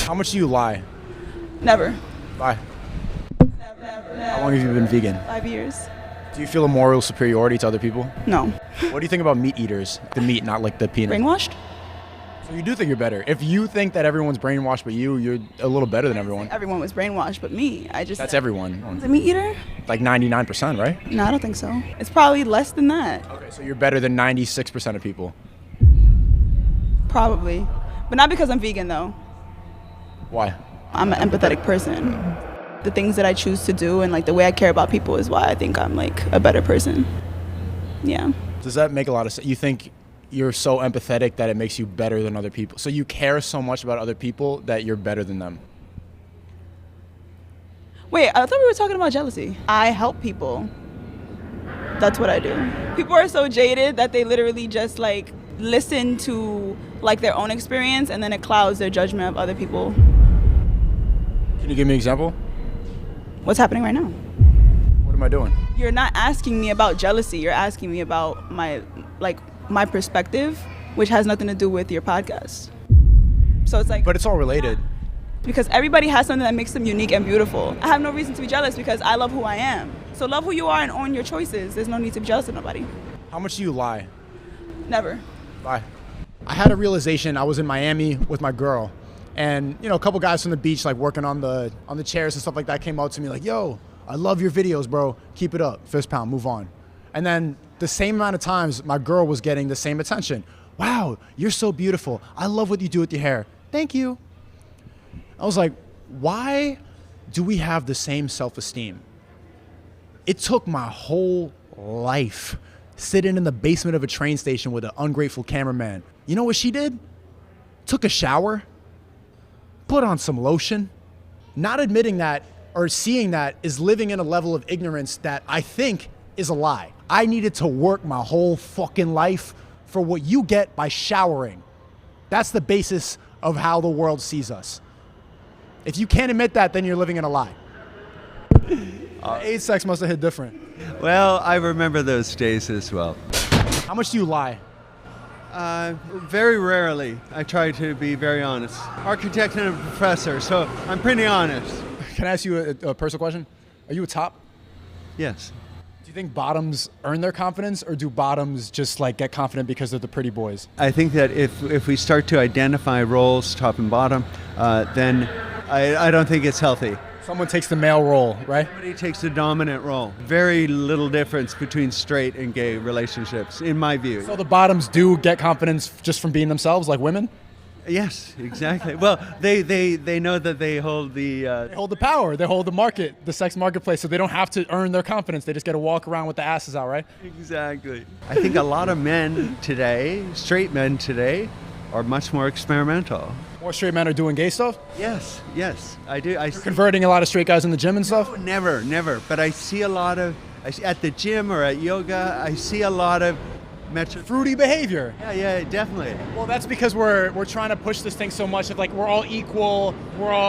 How much do you lie? Never. Why? How long have you been vegan? 5 years. Do you feel a moral superiority to other people? No. What do you think about meat eaters? The meat, not like the peanut. Brainwashed? So you do think you're better. If you think that everyone's brainwashed but you're a little better than everyone. Everyone was brainwashed, but me. That's everyone. Is a meat eater? Like 99%, right? No, I don't think so. It's probably less than that. Okay, so you're better than 96% of people. Probably. But not because I'm vegan, though. Why? I'm an empathetic person. The things that I choose to do and like the way I care about people is why I think I'm like a better person. Yeah. Does that make a lot of sense? You think you're so empathetic that it makes you better than other people? So you care so much about other people that you're better than them? Wait, I thought we were talking about jealousy. I help people. That's what I do. People are so jaded that they literally just like listen to like their own experience and then it clouds their judgment of other people. Can you give me an example? What's happening right now? What am I doing? You're not asking me about jealousy. You're asking me about my perspective, which has nothing to do with your podcast. So it's like, But it's all related. because everybody has something that makes them unique and beautiful. I have no reason to be jealous because I love who I am. So love who you are and own your choices. There's no need to be jealous of nobody. How much do you lie? Never. Bye. I had a realization. I was in Miami with my girl, and a couple guys from the beach, like working on the chairs and stuff like that, came out to me like, "Yo, I love your videos, bro. Keep it up. Fist pound. Move on." And then the same amount of times, my girl was getting the same attention. "Wow, you're so beautiful. I love what you do with your hair. Thank you." I was like, why do we have the same self-esteem? It took my whole life sitting in the basement of a train station with an ungrateful cameraman. You know what she did? Took a shower, put on some lotion. Not admitting that or seeing that is living in a level of ignorance that I think is a lie. I needed to work my whole fucking life for what you get by showering. That's the basis of how the world sees us. If you can't admit that, then you're living in a lie. AIDS sex must have hit different. Well, I remember those days as well. How much do you lie? Very rarely. I try to be very honest. Architect and a professor, so I'm pretty honest. Can I ask you a personal question? Are you a top? Yes. Do you think bottoms earn their confidence, or do bottoms just like get confident because they're the pretty boys? I think that if we start to identify roles, top and bottom, then I don't think it's healthy. Someone takes the male role, right? Somebody takes the dominant role. Very little difference between straight and gay relationships, in my view. So the bottoms do get confidence just from being themselves, like women? Yes, exactly. Well, they know that they hold the... They hold the power. They hold the market, the sex marketplace, so they don't have to earn their confidence. They just get to walk around with the asses out, right? Exactly. I think a lot of men today, straight men today, are much more experimental. More straight men are doing gay stuff? Yes, I do. I see, Converting a lot of straight guys in the gym and stuff? never. But I see a lot of, at the gym or at yoga, I see a lot of Fruity behavior. Yeah, definitely. Well, that's because we're trying to push this thing so much of like we're all equal,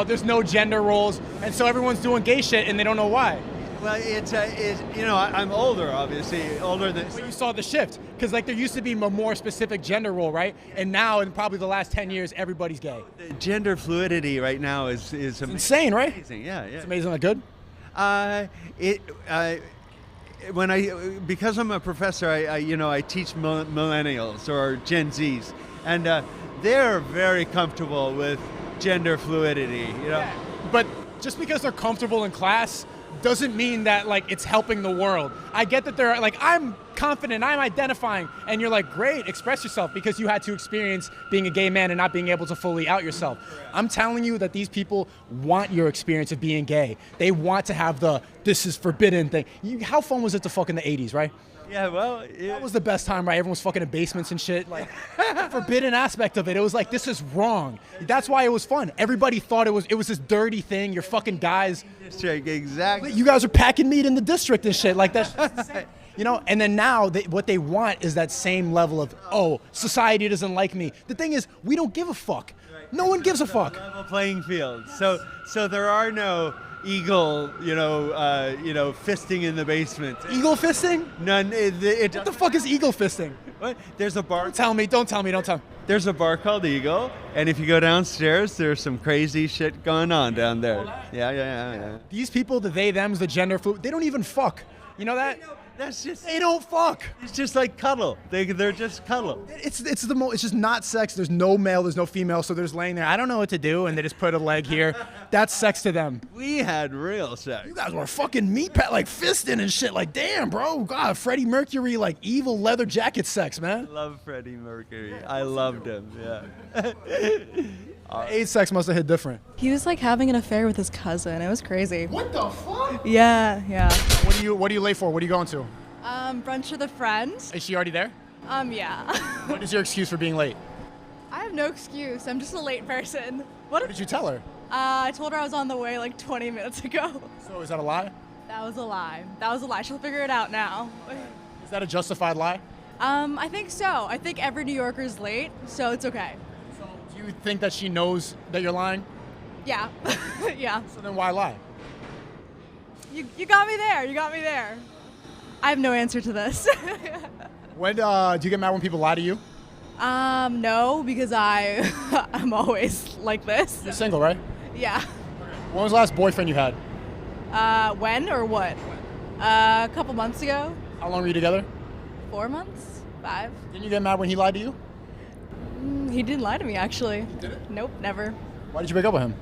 there's no gender roles, and so everyone's doing gay shit and they don't know why. Well, I'm older, obviously, older than... But you saw the shift, because like there used to be a more specific gender role, right? And now, in probably the last 10 years, everybody's gay. The gender fluidity right now is insane, right? Amazing, yeah. It's amazing, like good? Because I'm a professor, I teach millennials or Gen Zs, and they're very comfortable with gender fluidity, Yeah. But just because they're comfortable in class doesn't mean that like it's helping the world. I get that they're like, I'm confident, I'm identifying, and you're like, great, express yourself, because you had to experience being a gay man and not being able to fully out yourself. I'm telling you that these people want your experience of being gay. They want to have this is forbidden thing. How fun was it to fuck in the 80s, right? Yeah, well... Yeah. That was the best time, right? Everyone was fucking in basements and shit. Like, the forbidden aspect of it. It was like, this is wrong. That's why it was fun. Everybody thought it was this dirty thing. You're fucking guys. District, exactly. You guys are packing meat in the district and shit. Like, that's insane. And then now, what they want is that same level of, society doesn't like me. The thing is, we don't give a fuck. No one gives a fuck. Level playing field. So there are no eagle, fisting in the basement. Eagle fisting? None. What the fuck is eagle fisting? What? There's a bar. Don't tell me. Don't tell me. There's a bar called Eagle, and if you go downstairs, there's some crazy shit going on down there. Yeah. These people, the they, thems, the gender fluid, they don't even fuck. You know that? That's just. They don't fuck. It's just like cuddle. They're just cuddle. It's just not sex. There's no male, there's no female, so they're just laying there. I don't know what to do, and they just put a leg here. That's sex to them. We had real sex. You guys were fucking meat pat like fisting and shit. Like, damn, bro. God, Freddie Mercury, like evil leather jacket sex, man. I love Freddie Mercury. I loved him. Yeah. AIDS sex must have hit different. He was like having an affair with his cousin. It was crazy. What the fuck? Yeah. What do you late for? What are you going to? Brunch with a friend. Is she already there? Yeah. What is your excuse for being late? I have no excuse. I'm just a late person. What did you tell her? I told her I was on the way like 20 minutes ago. So is that a lie? That was a lie. She'll figure it out now. Is that a justified lie? I think so. I think every New Yorker's late, so it's okay. So do you think that she knows that you're lying? Yeah. Yeah. So then why lie? You got me there. I have no answer to this. When do you get mad when people lie to you? No, because I'm always like this. You're single, right? Yeah. When was the last boyfriend you had? When or what? A couple months ago. How long were you together? 4 months? 5? Didn't you get mad when he lied to you? He didn't lie to me, actually. Did it? Nope, never. Why did you break up with him?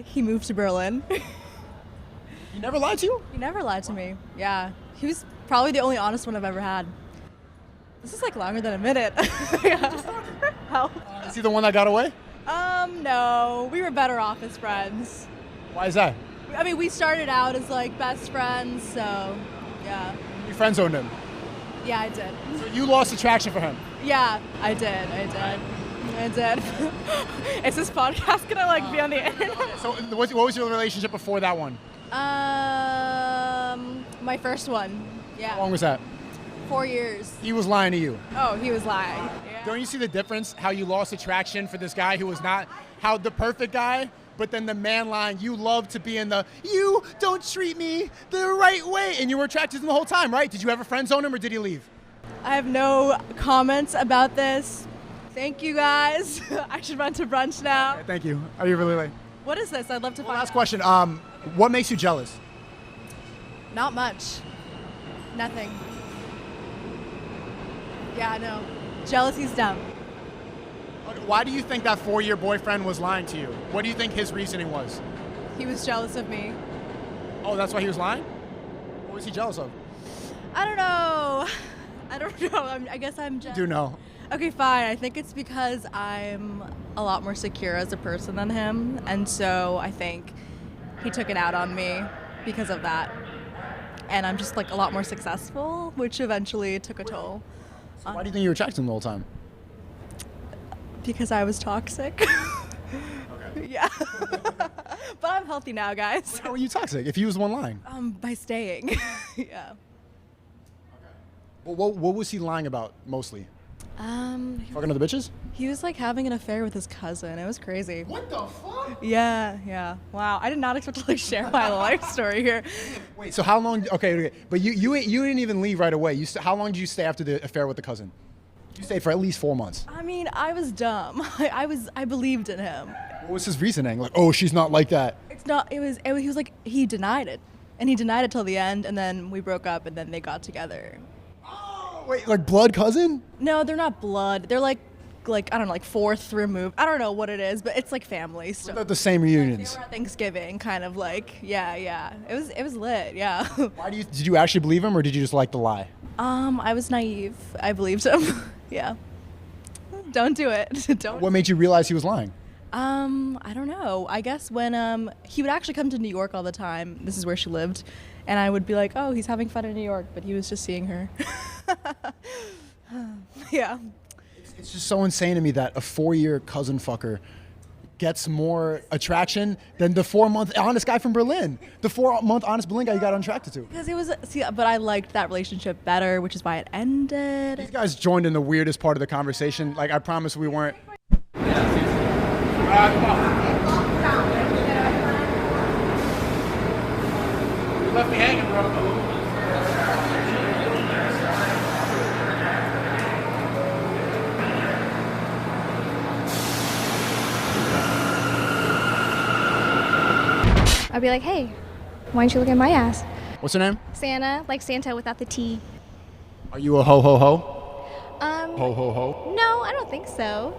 He moved to Berlin. He never lied to you? He never lied to me. Yeah. He was probably the only honest one I've ever had. This is like longer than a minute. Yeah. Help. Is he the one that got away? No. We were better off as friends. Why is that? I mean, we started out as like best friends, so yeah. You friend zoned him. Yeah, I did. So you lost attraction for him. Yeah, I did. Is this podcast gonna like be on the internet? So what was your relationship before that one? My first one. How long Yeah. was that? 4 years. He was lying to you. Oh, he was lying. Yeah. Don't you see the difference? How you lost attraction for this guy who was not how the perfect guy, but then the man line, you love to be in the, you don't treat me the right way, and you were attracted to him the whole time, right? Did you ever friend zone him or did he leave? I have no comments about this. Thank you guys. I should run to brunch now. Thank you. Are you really late? What is this? I'd love to find Last out. question. What makes you jealous? Not much. Nothing. Yeah, no. Jealousy's dumb. Why do you think that 4-year boyfriend was lying to you? What do you think his reasoning was? He was jealous of me. Oh, that's why he was lying? What was he jealous of? I don't know. I guess I'm jealous. Do know. Okay, fine. I think it's because I'm a lot more secure as a person than him. And so I think he took it out on me because of that. And I'm just like a lot more successful, which eventually took a toll. Why do you think you were attracted to him the whole time? Because I was toxic. Okay. Yeah. But I'm healthy now, guys. How were you toxic if he was the one lying? By staying. Yeah. Well, what was he lying about mostly? Fucking other bitches? He was like having an affair with his cousin. It was crazy. What the fuck? Yeah. Wow. I did not expect to like share my life story here. Wait, so how long? Okay, but you didn't even leave right away. How long did you stay after the affair with the cousin? You stayed for at least 4 months. I mean, I was dumb. I believed in him. What was his reasoning? Like, oh, she's not like that. It's not. He was like he denied it, and he denied it till the end, and then we broke up, and then they got together. Wait, like blood cousin? No, they're not blood. They're like I don't know, like fourth removed. I don't know what it is, but it's like family stuff. They're the same They reunions. were at Thanksgiving, kind of like yeah. It was lit, yeah. Did you actually believe him or did you just like the lie? I was naive. I believed him. Yeah. Don't do it. Don't. What made you realize he was lying? I don't know. I guess when he would actually come to New York all the time. This is where she lived, and I would be like, "Oh, he's having fun in New York," but he was just seeing her. Yeah. It's just so insane to me that a 4-year cousin fucker gets more attraction than the 4-month honest guy from Berlin. The 4-month honest Berlin guy you got unattracted to. Because it was but I liked that relationship better, which is why it ended. These guys joined in the weirdest part of the conversation. Like, I promise we weren't. I'd be like, hey, why don't you look at my ass? What's her name? Santa, like Santa without the T. Are you a ho ho ho? Ho ho ho. No, I don't think so.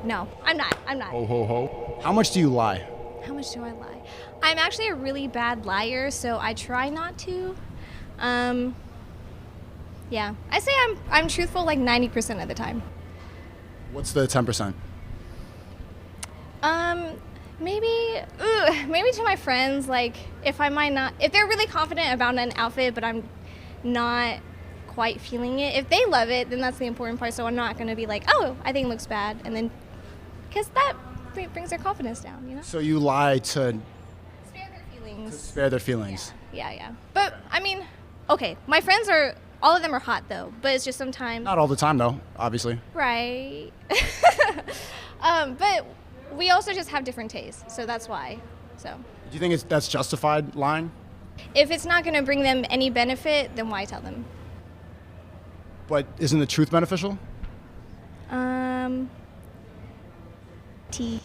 No, I'm not. Ho ho ho. How much do you lie? How much do I lie? I'm actually a really bad liar, so I try not to. Yeah, I say I'm truthful like 90% of the time. What's the 10%? Maybe to my friends, like if they're really confident about an outfit, but I'm not quite feeling it. If they love it, then that's the important part. So I'm not gonna be like, oh, I think it looks bad, and then because that brings their confidence down, you know. So you lie to Spare their feelings. spare their feelings. Yeah. But I mean, okay, my friends all of them are hot though, but it's just sometimes. Not all the time though, obviously. Right. But we also just have different tastes, so that's why. So. Do you think that's justified lying? If it's not going to bring them any benefit, then why tell them? But isn't the truth beneficial? T.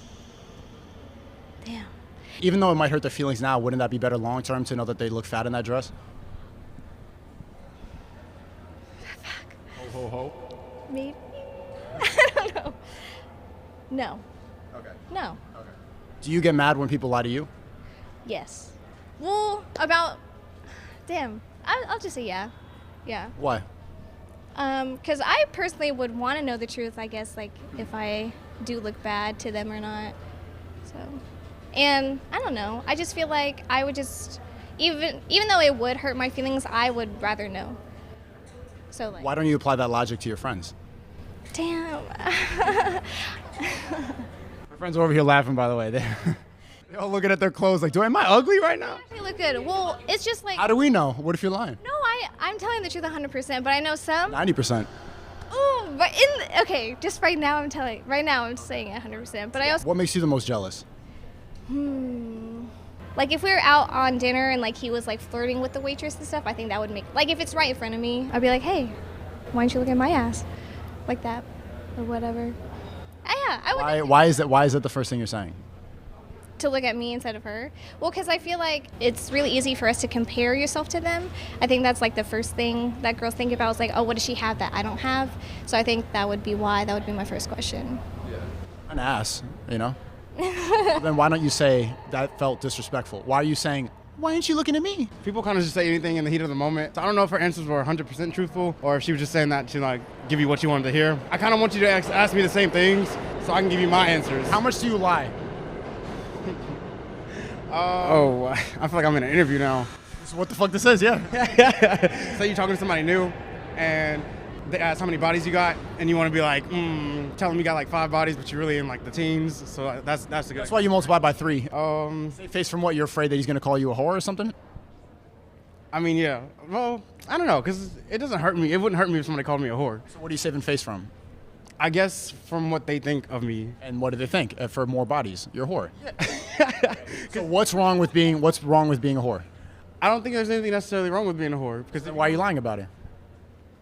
Damn. Even though it might hurt their feelings now, wouldn't that be better long term to know that they look fat in that dress? Fuck. Ho ho ho. Maybe. I don't know. No. Okay. No. Okay. Do you get mad when people lie to you? Yes. Well, damn. I'll just say yeah. Yeah. Why? Because I personally would want to know the truth, I guess, like if I do look bad to them or not. So, and I don't know. I just feel like I would just, even though it would hurt my feelings, I would rather know. So like. Why don't you apply that logic to your friends? Damn. My friends are over here laughing, by the way. They're all looking at their clothes like, am I ugly right now? They look good. Well, it's just like. How do we know? What if you're lying? No, I'm telling the truth 100%, but I know some. 90%. Ooh, but okay, just right now I'm saying it 100%, but I also. What makes you the most jealous? Like if we were out on dinner and like he was like flirting with the waitress and stuff, I think that would make, like if it's right in front of me, I'd be like, hey, why don't you look at my ass? Like that, or whatever. Yeah, I would. Why is that the first thing you're saying? To look at me instead of her? Well, because I feel like it's really easy for us to compare yourself to them. I think that's like the first thing that girls think about is like, oh, what does she have that I don't have? So I think that would be why. That would be my first question. Yeah. An ass, you know? Then why don't you say that felt disrespectful? Why are you saying, why aren't you looking at me? People kind of just say anything in the heat of the moment. So I don't know if her answers were 100% truthful or if she was just saying that to like give you what you wanted to hear. I kind of want you to ask me the same things so I can give you my answers. How much do you lie? I feel like I'm in an interview now. This is what the fuck this is, yeah. Say you're talking to somebody new and they ask how many bodies you got and you want to be like, tell them you got like 5 bodies, but you're really in like the teens. So that's a good. That's why you multiply by 3. Say face from what? You're afraid that he's going to call you a whore or something? I mean, yeah. Well, I don't know, because it doesn't hurt me. It wouldn't hurt me if somebody called me a whore. So what are you saving face from? I guess from what they think of me. And what do they think? For more bodies, you're a whore. So what's wrong with being a whore? I don't think there's anything necessarily wrong with being a whore. Because why are you lying about it?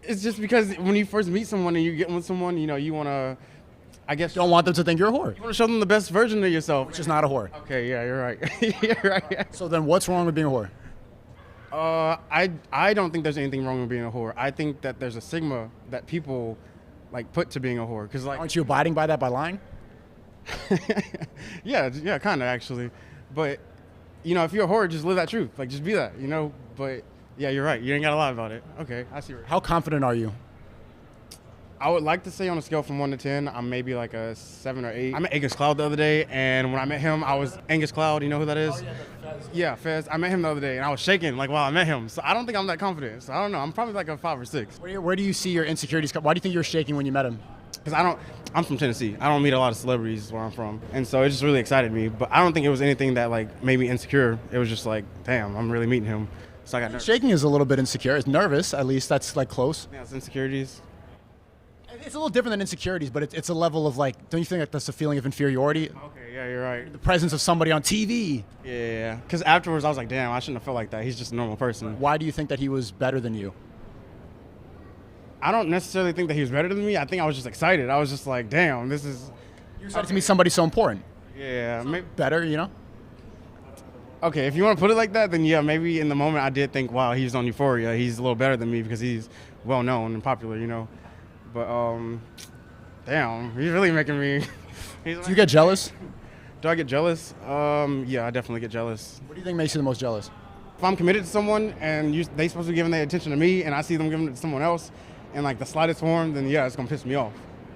It's just because when you first meet someone and you get with someone, you know, you want to, I guess. You don't want them to think you're a whore. You want to show them the best version of yourself. Which is not a whore. Okay, yeah, you're right. You're right. So then what's wrong with being a whore? I don't think there's anything wrong with being a whore. I think that there's a stigma that people like put to being a whore. Cause like, aren't you abiding by that by lying? yeah, kind of actually. But, you know, if you're a whore, just live that truth. Like, just be that, you know? But, yeah, you're right. You ain't got to lie about it. Okay, I see. How confident are you? I would like to say on a scale from 1 to 10, I'm maybe like a 7 or 8. I met Angus Cloud the other day, and when I met him, I was Angus Cloud. You know who that is? Oh, yeah, Fez. Yeah, Fez. I met him the other day, and I was shaking like while I met him. So I don't think I'm that confident. So I don't know. I'm probably like a 5 or 6. Where do you see your insecurities? Why do you think you were shaking when you met him? Because I'm from Tennessee. I don't meet a lot of celebrities where I'm from. And so it just really excited me. But I don't think it was anything that like made me insecure. It was just like, damn, I'm really meeting him. So I got nervous. Shaking is a little bit insecure. It's nervous, at least. That's like close. Yeah, it's insecurities. It's a little different than insecurities, but it's a level of like, don't you think that that's a feeling of inferiority? Okay, yeah, you're right. The presence of somebody on TV. Yeah, because afterwards I was like, damn, I shouldn't have felt like that. He's just a normal person. Why do you think that he was better than you? I don't necessarily think that he was better than me. I think I was just excited. I was just like, damn, this is... You're excited to meet somebody so important. Yeah. Maybe better, you know? Okay, if you want to put it like that, then yeah, maybe in the moment I did think, wow, he's on Euphoria. He's a little better than me because he's well known and popular, you know. But damn, he's really making me. Do you get jealous? Do I get jealous? Yeah, I definitely get jealous. What do you think makes you the most jealous? If I'm committed to someone and they supposed to be giving their attention to me, and I see them giving it to someone else, in like the slightest form, then yeah, it's gonna piss me off.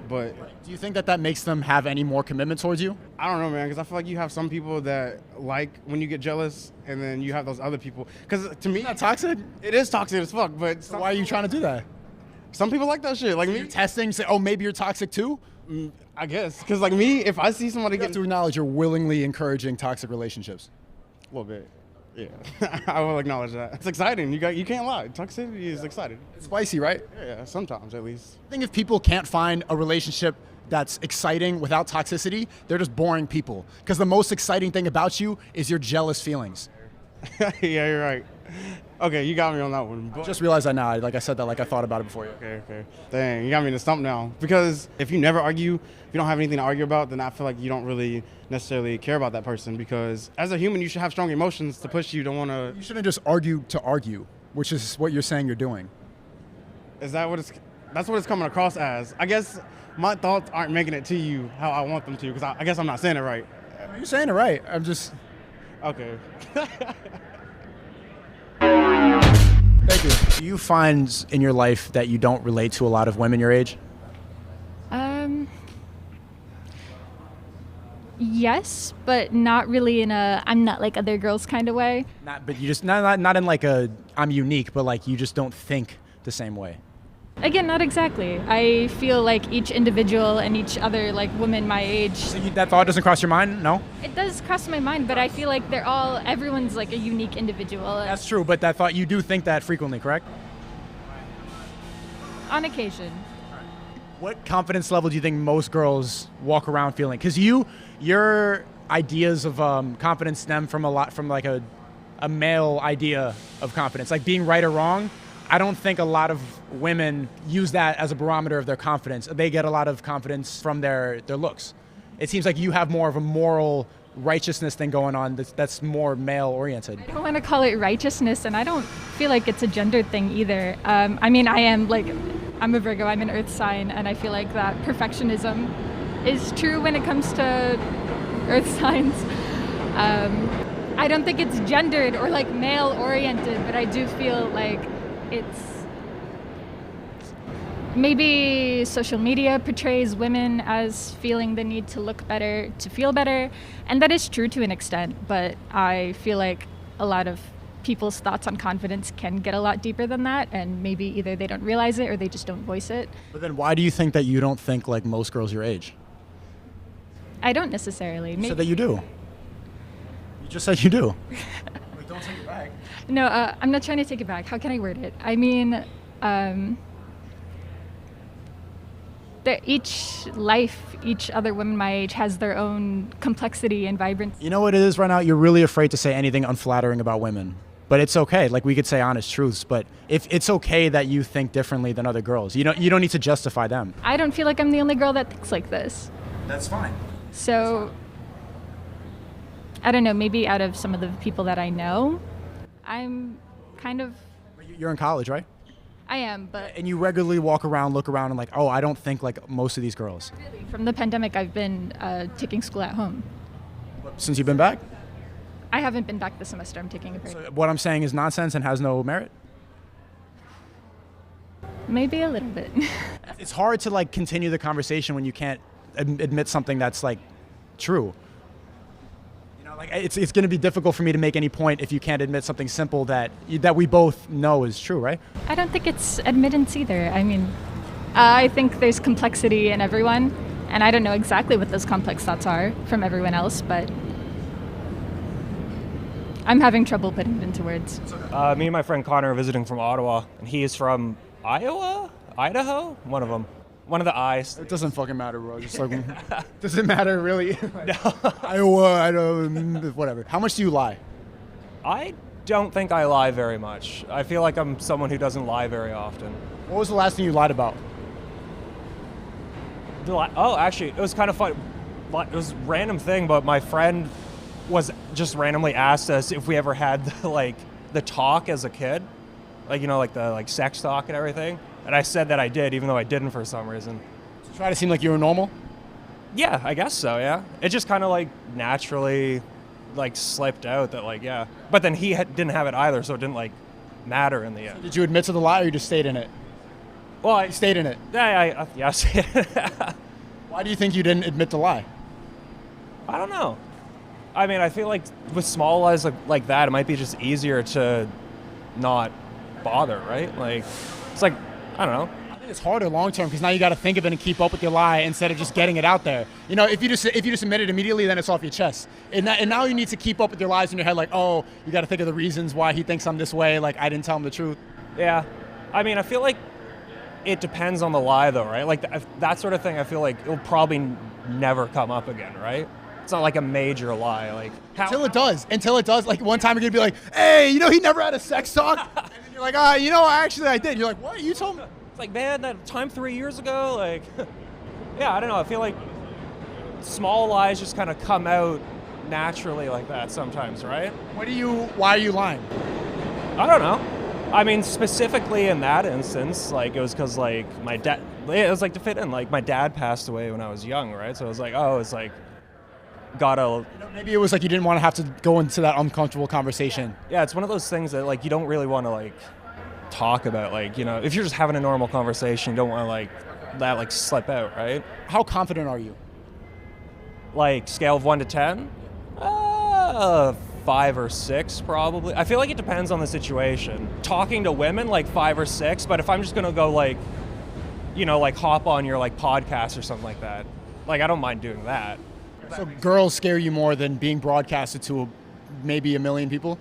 But Do you think that makes them have any more commitment towards you? I don't know, man, because I feel like you have some people that like when you get jealous, and then you have those other people. Because to me, Isn't that toxic? it is toxic as fuck. But So why are you trying to do that? some people like that shit, like me. You're testing, say, oh, maybe you're toxic too? I guess, because like me, if I see somebody You have get to acknowledge you're willingly encouraging toxic relationships. a little bit, yeah, I will acknowledge that. It's exciting. You can't lie. Toxicity is exciting. It's spicy, right? Yeah, sometimes at least. I think if people can't find a relationship that's exciting without toxicity, they're just boring people. Because the most exciting thing about you is your jealous feelings. Yeah, you're right. Okay, you got me on that one. But Just realized that now. Like I said that like I thought about it before you. okay. Dang, you got me in the stump now. Because if you never argue, if you don't have anything to argue about, then I feel like you don't really necessarily care about that person. Because as a human, you should have strong emotions to push you to want to. You shouldn't just argue to argue, which is what you're saying you're doing. Is that what it's? That's what it's coming across as. I guess my thoughts aren't making it to you how I want them to. Because I guess I'm not saying it right. You're saying it right. I'm just. Okay. Thank you. Do you find in your life that you don't relate to a lot of women your age? Yes, but not really in a I'm not like other girls kind of way. But you just not in like a I'm unique, but like you just don't think the same way. Again, not exactly. I feel like each individual and each other like woman my age, So that thought doesn't cross your mind? No? it does cross my mind, but I feel like everyone's like a unique individual. That's true, but that thought you do think that frequently, correct? On occasion. What confidence level do you think most girls walk around feeling? Because your ideas of confidence stem from like a male idea of confidence, like being right or wrong. I don't think a lot of women use that as a barometer of their confidence. They get a lot of confidence from their looks. It seems like you have more of a moral righteousness thing going on that's more male oriented. I don't want to call it righteousness, and I don't feel like it's a gender thing either. I mean, I'm a Virgo, I'm an earth sign, and I feel like that perfectionism is true when it comes to earth signs. I don't think it's gendered or like male oriented, but I do feel like it's maybe social media portrays women as feeling the need to look better, to feel better, and that is true to an extent, but I feel like a lot of people's thoughts on confidence can get a lot deeper than that, and maybe either they don't realize it or they just don't voice it. But then why do you think that you don't think like most girls your age? I don't necessarily. You said that you do. You just said you do. Like, don't take it back. No, I'm not trying to take it back. How can I word it? I mean, each other woman my age has their own complexity and vibrancy. You know what it is right now? You're really afraid to say anything unflattering about women. But it's okay. Like, we could say honest truths, but if it's okay that you think differently than other girls, you don't need to justify them. I don't feel like I'm the only girl that thinks like this. That's fine. So, I don't know, maybe out of some of the people that I know, I'm kind of... You're in college, right? I am, but... And you regularly walk around, look around, and like, oh, I don't think like most of these girls. Really, from the pandemic, I've been taking school at home. Since you've been back? I haven't been back this semester. I'm taking a break. So what I'm saying is nonsense and has no merit? Maybe a little bit. It's hard to like continue the conversation when you can't admit something that's like true. You know, like it's going to be difficult for me to make any point if you can't admit something simple that we both know is true, right? I don't think it's admittance either. I mean, I think there's complexity in everyone, and I don't know exactly what those complex thoughts are from everyone else, but I'm having trouble putting it into words. Me and my friend Connor are visiting from Ottawa, and he is from Iowa? Idaho? One of them. One of the I's. It doesn't fucking matter, bro. Just like, does it matter really? No. Iowa, I don't, whatever. How much do you lie? I don't think I lie very much. I feel like I'm someone who doesn't lie very often. What was the last thing you lied about? Oh, actually, it was kind of fun. It was a random thing, but my friend was just randomly asked us if we ever had the talk as a kid, like, you know, like the sex talk and everything. And I said that I did, even though I didn't for some reason. To try to seem like you were normal? Yeah, I guess so, yeah. It just kind of like naturally like slipped out that like, yeah. But then he didn't have it either, so it didn't like matter in the end. Did you admit to the lie or you just stayed in it? Well, I You stayed in it. yes. Why do you think you didn't admit the lie? I don't know. I mean, I feel like with small lies like that, it might be just easier to not bother, right? Like, it's like, I don't know. I think it's harder long term because now you got to think of it and keep up with your lie instead of just getting it out there. You know, if you just admit it immediately, then it's off your chest. And now you need to keep up with your lies in your head. Like, oh, you got to think of the reasons why he thinks I'm this way. Like, I didn't tell him the truth. Yeah. I mean, I feel like it depends on the lie, though, right? Like, that sort of thing, I feel like it'll probably never come up again, right? It's not like a major lie. Like, Until it does. Like, one time you're going to be like, hey, you know, he never had a sex talk. And then you're like, you know, actually I did. You're like, what? You told me? It's like, man, that time 3 years ago, like, yeah, I don't know. I feel like small lies just kind of come out naturally like that sometimes, right? Why are you lying? I don't know. I mean, specifically in that instance, like, it was because, like, my dad, it was, like, to fit in. Like, my dad passed away when I was young, right? So it was like, oh, it's like, gotta... Maybe it was like you didn't want to have to go into that uncomfortable conversation. Yeah, it's one of those things that, like, you don't really want to, like, talk about. Like, you know, if you're just having a normal conversation, you don't want to, like, that, like, slip out, right? How confident are you? Like, scale of 1 to 10? 5 or 6, probably. I feel like it depends on the situation. Talking to women, like 5 or 6, but if I'm just gonna go, like, you know, like, hop on your, like, podcast or something like that, like, I don't mind doing that. So girls scare you more than being broadcasted to maybe 1 million people?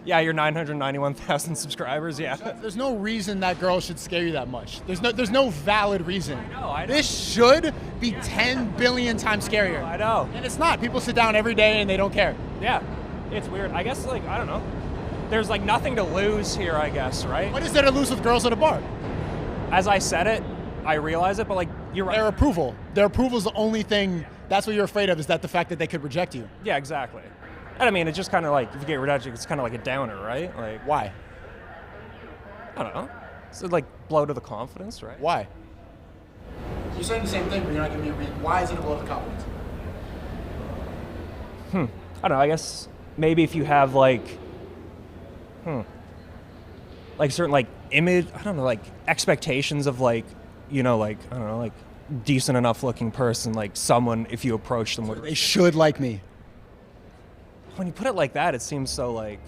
Yeah, your 991,000 subscribers, yeah. There's no reason that girls should scare you that much. There's no valid reason. I know. This should be 10 billion times scarier. I know. And it's not. People sit down every day and they don't care. Yeah, it's weird. I guess, like, I don't know. There's, like, nothing to lose here, I guess, right? What is there to lose with girls at a bar? As I said it, I realize it, but, like, you're right. Their approval. Their approval is the only thing. That's what you're afraid of, is that the fact that they could reject you. Yeah, exactly. And I mean, it's just kind of like, if you get rejected, it's kind of like a downer, right? Like, Why? I don't know. It's like blow to the confidence, right? Why? You're saying the same thing, but you're not giving me a reason. Why is it a blow to confidence? I don't know. I guess maybe if you have like certain like image, I don't know, like expectations of like, you know, like, I don't know, like decent enough looking person, like someone, if you approach them with, They should like me. when you put it like that, it seems so like,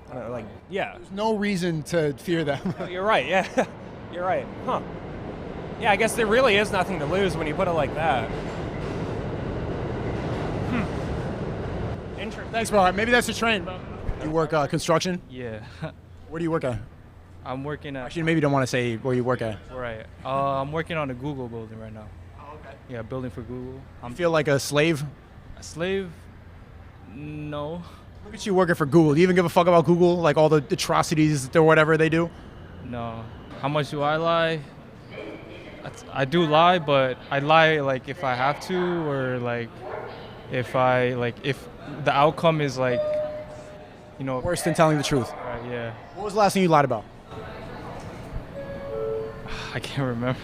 I don't know, like, yeah. There's no reason to fear them. You're right, yeah. You're right. Huh. Yeah, I guess there really is nothing to lose when you put it like that. Interesting. Thanks, bro. Maybe that's a train. You work construction? Yeah. Where do you work at? I'm working at... Actually, maybe you don't want to say where you work at. Right. I'm working on a Google building right now. Oh, okay. Yeah, building for Google. I feel like a slave. A slave? No. Look at you working for Google. Do you even give a fuck about Google? Like all the atrocities or whatever they do? No. How much do I lie? I do lie, but I lie like if I have to, or like if the outcome is like, you know... Worse than telling the truth. Right, yeah. What was the last thing you lied about? I can't remember.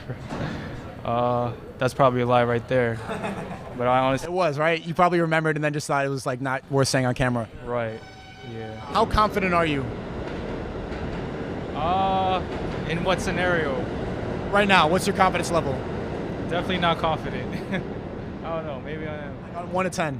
That's probably a lie right there. But I honestly... It was, right? You probably remembered and then just thought it was like not worth saying on camera. Right, yeah. How confident are you? In what scenario? Right now, what's your confidence level? Definitely not confident. I don't know, maybe I am. On 1 to 10.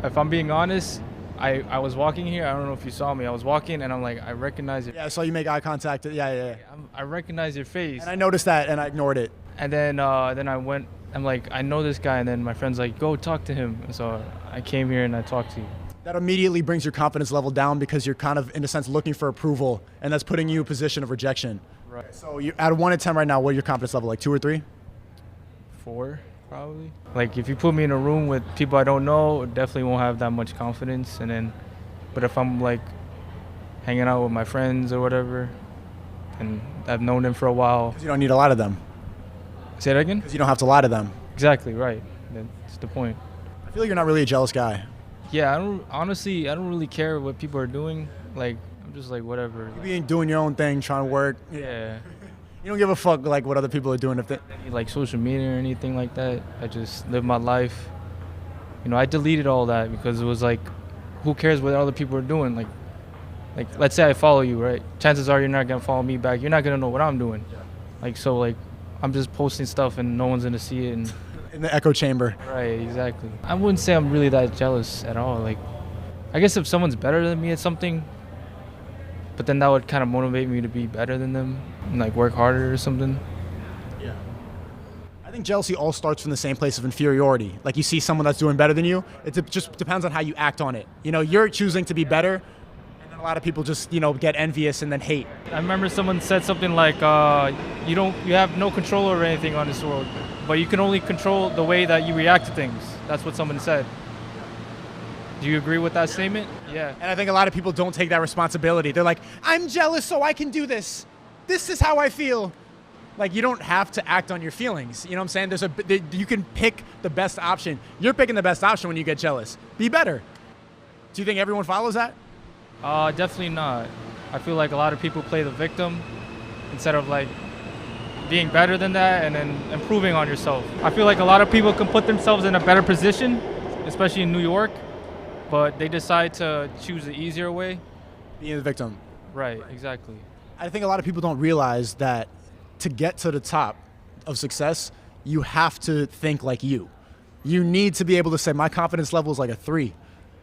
If I'm being honest, I was walking here. I don't know if you saw me. I was walking and I'm like, I recognize it. Yeah, I saw you make eye contact. Yeah. I recognize your face. And I noticed that and I ignored it. And then I went, I'm like, I know this guy. And then my friend's like, go talk to him. And so I came here and I talked to you. That immediately brings your confidence level down because you're kind of, in a sense, looking for approval, and that's putting you in a position of rejection. Right. So you at 1 to 10 right now, what are your confidence level, like 2 or 3? 4, probably. Like, if you put me in a room with people I don't know, definitely won't have that much confidence. And then, but if I'm like hanging out with my friends or whatever, and I've known them for a while. Because you don't need a lot of them. Say that again? Because you don't have to lie to them. Exactly, right. That's the point. I feel like you're not really a jealous guy. Yeah, I don't really care what people are doing. Like, I'm just like, whatever. You being doing your own thing, trying to work. Yeah. You don't give a fuck like what other people are doing if they. Like social media or anything like that. I just live my life. You know, I deleted all that because it was like, who cares what other people are doing? Like let's say I follow you, right? Chances are you're not gonna follow me back. You're not gonna know what I'm doing. Like, so like, I'm just posting stuff and no one's gonna see it. And In the echo chamber. right, exactly. I wouldn't say I'm really that jealous at all. Like, I guess if someone's better than me at something, but then that would kind of motivate me to be better than them and like work harder or something. Yeah. I think jealousy all starts from the same place of inferiority. Like you see someone that's doing better than you, it just depends on how you act on it. You know, you're choosing to be better, and then a lot of people just, you know, get envious and then hate. I remember someone said something like, you have no control over anything on this world, but you can only control the way that you react to things. That's what someone said. Do you agree with that statement? Yeah. And I think a lot of people don't take that responsibility. They're like, I'm jealous so I can do this. This is how I feel. Like, you don't have to act on your feelings. You know what I'm saying? You can pick the best option. You're picking the best option when you get jealous. Be better. Do you think everyone follows that? Definitely not. I feel like a lot of people play the victim instead of like being better than that and then improving on yourself. I feel like a lot of people can put themselves in a better position, especially in New York, but they decide to choose the easier way. Being the victim. Right, exactly. I think a lot of people don't realize that to get to the top of success, you have to think like you. You need to be able to say, my confidence level is like a 3.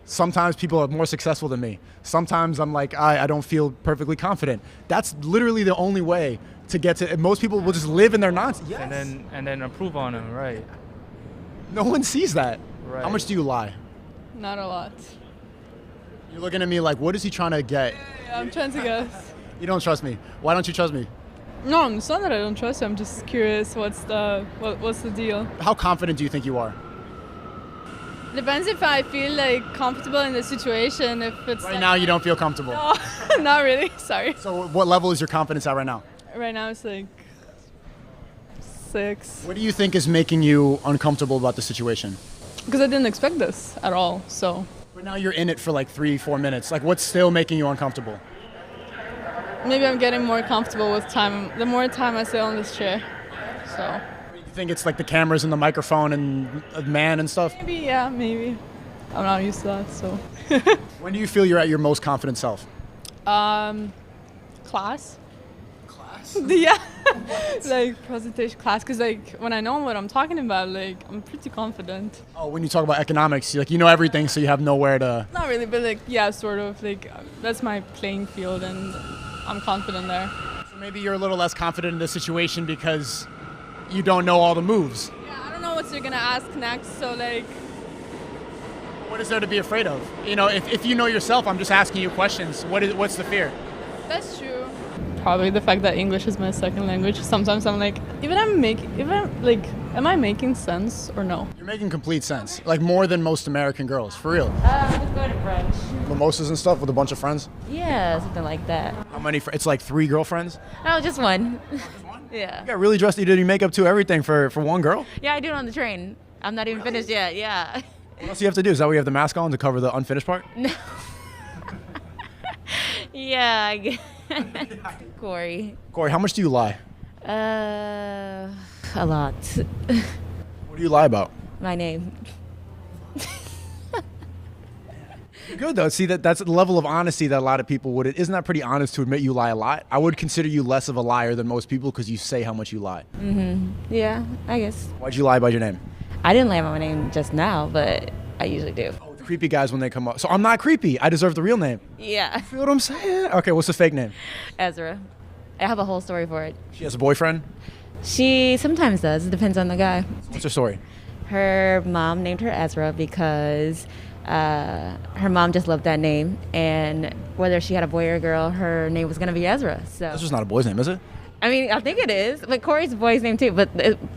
Sometimes people are more successful than me. Sometimes I'm like, I don't feel perfectly confident. That's literally the only way to get to. Most people will just live in their nonsense. Yes. And then improve on them, right? No one sees that. Right. How much do you lie? Not a lot. You're looking at me like, what is he trying to get? I'm trying to guess. You don't trust me. Why don't you trust me? No, it's not that I don't trust you. I'm just curious. What's the deal? How confident do you think you are? Depends if I feel like comfortable in the situation. If it's Right like, now, you don't feel comfortable. No, not really. Sorry. So what level is your confidence at right now? Right now it's like 6. What do you think is making you uncomfortable about the situation? Because I didn't expect this at all. So But now you're in it for like 3-4 minutes. Like, what's still making you uncomfortable? maybe I'm getting more comfortable with time. The more time I sit on this chair. So You think it's like the cameras and the microphone and a man and stuff? maybe, yeah, maybe. I'm not used to that. So When do you feel you're at your most confident self? class. Yeah, like presentation class, because like when I know what I'm talking about, like I'm pretty confident. Oh, when you talk about economics, you know everything, so you have nowhere to. Not really, but like yeah, sort of like that's my playing field, and I'm confident there. So maybe you're a little less confident in this situation because you don't know all the moves. Yeah, I don't know what you're gonna ask next, so like What is there to be afraid of? You know, if you know yourself, I'm just asking you questions. What's the fear? that's true. Probably the fact that English is my second language. Sometimes I'm like, am I making sense or no? You're making complete sense. Like more than most American girls, for real. Just go to brunch. Mimosas and stuff with a bunch of friends. Yeah, something like that. How many? It's like 3 girlfriends. Oh, just one. Yeah. You got really dressed. You did your makeup too, everything for one girl. Yeah, I do it on the train. I'm not even finished yet. Yeah. What else do you have to do? Is that why you have the mask on to cover the unfinished part? No. Yeah. I guess. Corey. Corey, how much do you lie? A lot. What do you lie about? My name. Good though. See that's the level of honesty that a lot of people would. Isn't that pretty honest to admit you lie a lot? I would consider you less of a liar than most people because you say how much you lie. Yeah, I guess. Why'd you lie about your name? I didn't lie about my name just now, but I usually do. Oh, the creepy guys when they come up. So I'm not creepy. I deserve the real name. Yeah. Feel what I'm saying? Okay, what's the fake name? Ezra. I have a whole story for it. She has a boyfriend. She sometimes does. It depends on the guy. What's her story? Her mom named her Ezra because her mom just loved that name, and whether she had a boy or a girl, her name was gonna be Ezra. So That's just not a boy's name, is it? I mean, I think it is, but Corey's a boy's name too. But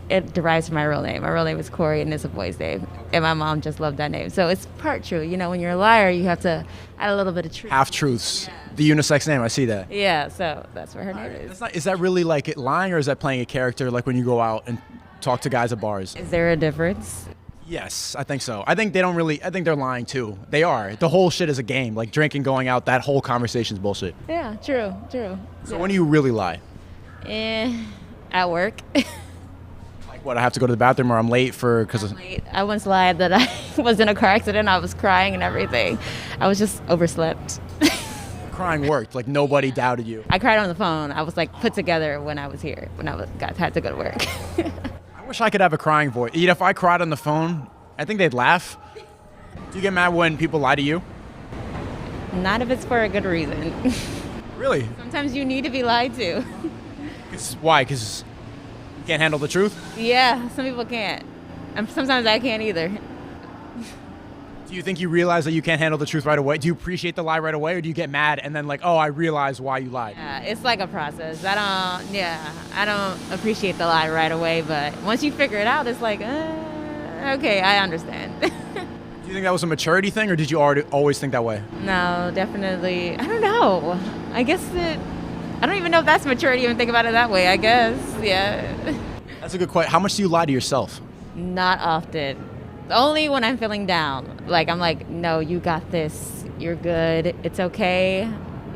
it derives from my real name. My real name is Corey, and it's a boy's name. And my mom just loved that name, so it's part true. You know, when you're a liar, you have to add a little bit of truth. Half truths. The unisex name. I see that. Yeah, so that's what her name is. Is that really like it lying, or is that playing a character like when you go out and talk to guys at bars? Is there a difference? Yes, I think so. I think they don't really. I think they're lying too. They are. The whole shit is a game. Like drinking, going out. That whole conversation's bullshit. Yeah, true. So when do you really lie? At work. Like what? I have to go to the bathroom, or I'm late for because. I once lied that I was in a car accident. I was crying and everything. I was just overslept. Crying worked. Like nobody doubted you. I cried on the phone. I was like put together when I was here. When I had to go to work. I wish I could have a crying voice. If I cried on the phone, I think they'd laugh. Do you get mad when people lie to you? Not if it's for a good reason. Really? Sometimes you need to be lied to. Why? Because you can't handle the truth? Yeah, some people can't. And sometimes I can't either. Do you think you realize that you can't handle the truth right away? Do you appreciate the lie right away, or do you get mad and then like, oh, I realize why you lied? Yeah, it's like a process. I don't appreciate the lie right away, but once you figure it out, it's like, okay, I understand. Do you think that was a maturity thing, or did you always think that way? No, definitely. I don't know. I guess I don't even know if that's maturity, even think about it that way, I guess. Yeah. That's a good question. How much do you lie to yourself? Not often. Only when I'm feeling down. Like, I'm like, no, you got this. You're good. It's okay.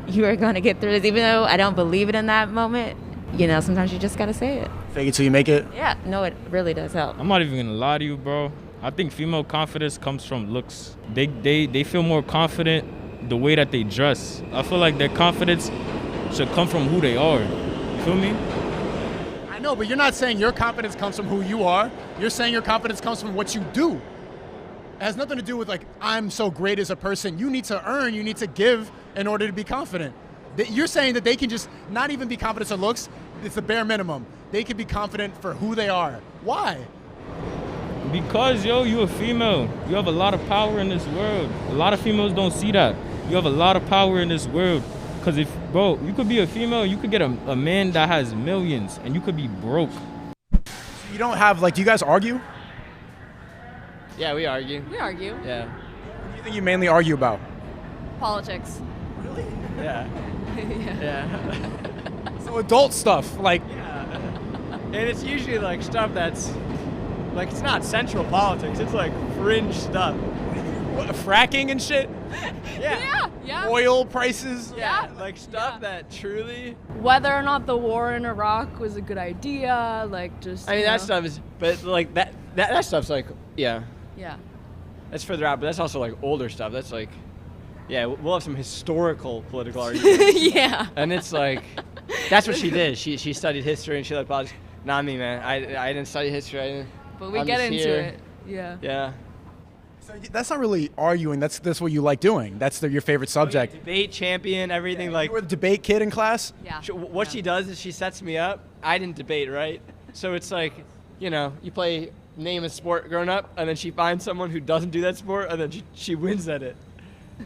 You are going to get through this. Even though I don't believe it in that moment, sometimes you just got to say it. Fake it till you make it? Yeah. No, it really does help. I'm not even going to lie to you, bro. I think female confidence comes from looks. They feel more confident the way that they dress. I feel like their confidence should come from who they are. You feel me? I know, but you're not saying your confidence comes from who you are. You're saying your confidence comes from what you do. It has nothing to do with like, I'm so great as a person. You need to earn, you need to give in order to be confident. You're saying that they can just not even be confident in looks. It's the bare minimum. They can be confident for who they are. Why? Because, you're a female. You have a lot of power in this world. A lot of females don't see that. You have a lot of power in this world. Because you could be a female, you could get a man that has millions, and you could be broke. You don't have, do you guys argue? Yeah, we argue. We argue. Yeah. What do you think you mainly argue about? Politics. Really? Yeah. Yeah. So adult stuff, Yeah. And it's usually stuff that's it's not central politics. It's fringe stuff. What, fracking and shit? Yeah. Oil prices? Yeah. Stuff that truly. Whether or not the war in Iraq was a good idea, that stuff is, but that stuff's yeah. Yeah. That's further out, but that's also older stuff. That's yeah, we'll have some historical political arguments. Yeah. And it's that's what she did. She studied history and she liked politics. Not me, man. I didn't study history. But we get into it. Yeah. Yeah. So that's not really arguing. That's what you like doing. That's your favorite subject. Debate champion, everything You were the debate kid in class? Yeah. What she does is she sets me up. I didn't debate, right? So it's you play name a sport growing up, and then she finds someone who doesn't do that sport, and then she wins at it.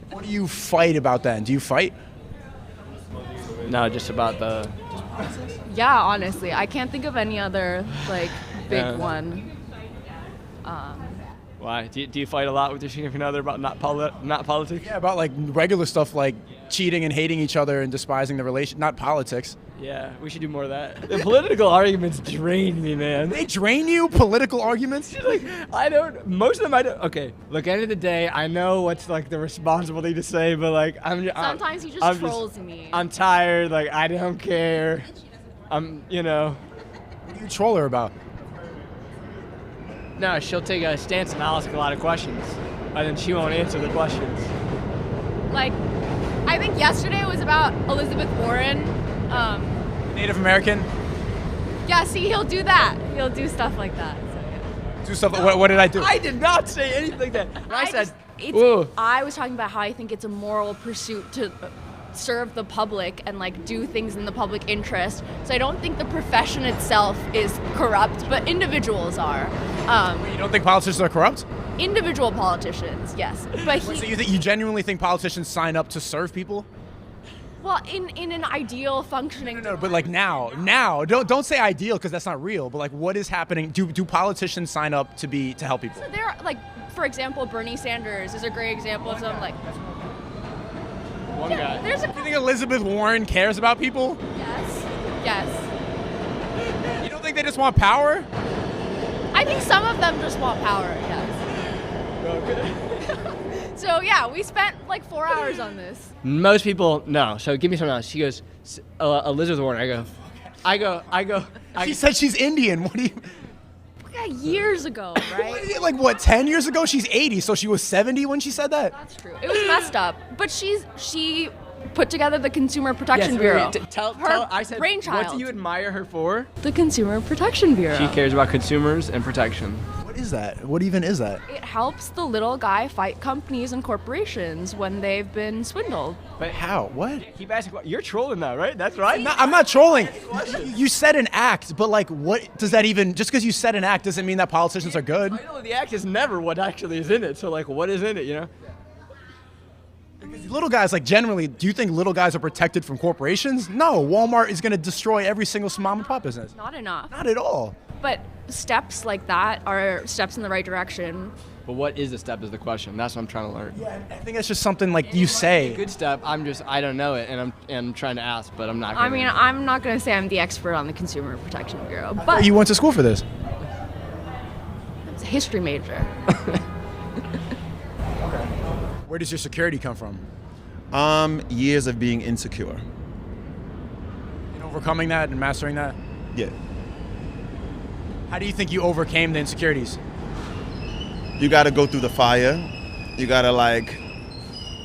What do you fight about then? Do you fight? No, just about the. Yeah, honestly, I can't think of any other big Yeah. one. Why? Do you fight a lot with your significant other about not politics? Yeah, about regular stuff like cheating and hating each other and despising the relation, not politics. Yeah, we should do more of that. The political arguments drain me, man. They drain you? Political arguments? Most of them I don't. Okay, look, end of the day, I know what's the responsible thing to say, but Sometimes he just trolls me. I'm tired, I don't care. What do you troll her about? No, she'll take a stance and I'll ask a lot of questions, and then she won't answer the questions. I think yesterday was about Elizabeth Warren. Native American? Yeah, see, he'll do that. He'll do stuff like that. So, yeah. Do stuff. What did I do? I did not say anything that. I was talking about how I think it's a moral pursuit to serve the public and do things in the public interest. So I don't think the profession itself is corrupt, but individuals are. You don't think politicians are corrupt? Individual politicians, yes. But So you genuinely think politicians sign up to serve people? well, in an ideal functioning. No, but now, don't say ideal because that's not real. But what is happening? Do politicians sign up to help people? So there, for example, Bernie Sanders is a great example of something One guy. There's Do you think Elizabeth Warren cares about people? Yes. You don't think they just want power? I think some of them just want power, yes. So yeah, we spent like 4 hours on this. Most people, no. So give me something else. She goes, Elizabeth Warren. I go. She said she's Indian. What do you? Yeah, years ago, right? Like what? 10 years ago? She's 80, so she was 70 when she said that. That's true. It was messed up, but she put together the Consumer Protection Bureau. Tell, I said, brainchild. what do you admire her for? The Consumer Protection Bureau. She cares about consumers and protection. What is that? What even is that? It helps the little guy fight companies and corporations when they've been swindled. But How? What? keep asking. You're trolling now, right? That's right. I'm not trolling. You said an act, but like, what does that even? Just because you said an act doesn't mean that politicians are good. I know the act is never what actually is in it. So like, what is in it? You know. Little guys, like generally, do you think little guys are protected from corporations? No, Walmart is going to destroy every single mom and pop business. Not enough. Not at all. But steps like that are steps in the right direction. But what is the step is the question. That's what I'm trying to learn. Yeah, I think that's just something like you say. A good step. I don't know it, and I'm trying to ask, but I'm not. I mean, I'm not going to say I'm the expert on the Consumer Protection Bureau, but You went to school for this. I was a history major. Where does your security come from? Years of being insecure. And overcoming that and mastering that? Yeah. How do you think you overcame the insecurities? You got to go through the fire. You got to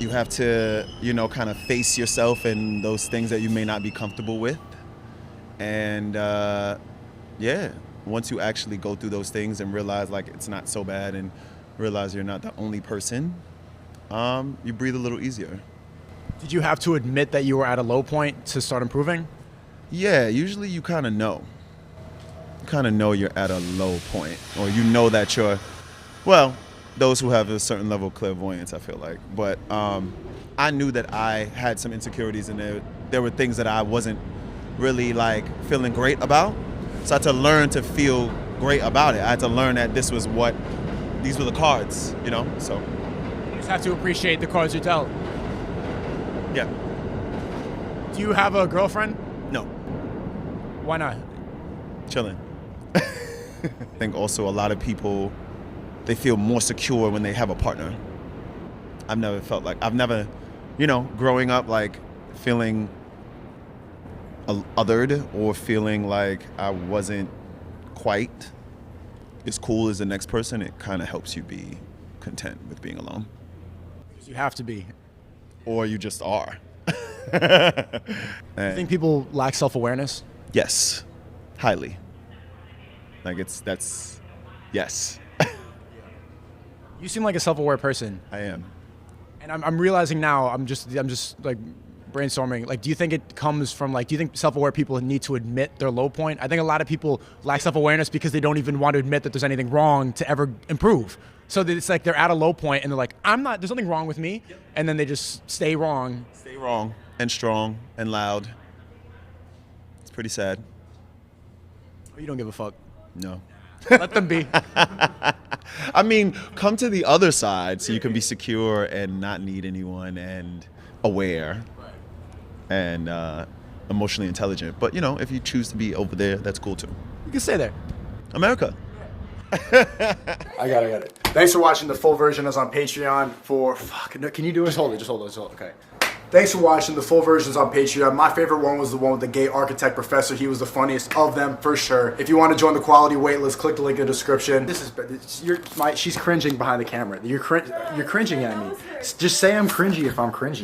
you have to, kind of face yourself and those things that you may not be comfortable with. And once you actually go through those things and realize like it's not so bad and realize you're not the only person, you breathe a little easier. Did you have to admit that you were at a low point to start improving? Yeah, usually you kind of know. You kind of know you're at a low point, or you know that those who have a certain level of clairvoyance, I feel like. But I knew that I had some insecurities, and there were things that I wasn't really feeling great about. So I had to learn to feel great about it. I had to learn that these were the cards, so. You just have to appreciate the cards you dealt. Yeah. Do you have a girlfriend? No. Why not? Chilling. I think also a lot of people, they feel more secure when they have a partner. I've never felt growing up feeling othered or feeling like I wasn't quite as cool as the next person. It kind of helps you be content with being alone. You have to be. Or you just are. You think people lack self-awareness? Yes, highly. Yes. You seem like a self-aware person. I am. And I'm realizing now, I'm just brainstorming. Do you think it comes from do you think self-aware people need to admit their low point? I think a lot of people lack self-awareness because they don't even want to admit that there's anything wrong to ever improve. So it's they're at a low point and they're like, there's nothing wrong with me. Yep. And then they just stay wrong. Stay wrong and strong and loud. It's pretty sad. Oh, you don't give a fuck. No. Let them be. I mean, come to the other side so you can be secure and not need anyone and aware and emotionally intelligent. But, if you choose to be over there, that's cool too. You can stay there. America. I got it. Thanks for watching. The full version is on Patreon can you do it? Hold it. Okay. Thanks for watching. The full version is on Patreon. My favorite one was the one with the gay architect professor. He was the funniest of them for sure. If you want to join the quality waitlist, click the link in the description. She's cringing behind the camera. You're cringing at me. Just say I'm cringy if I'm cringy.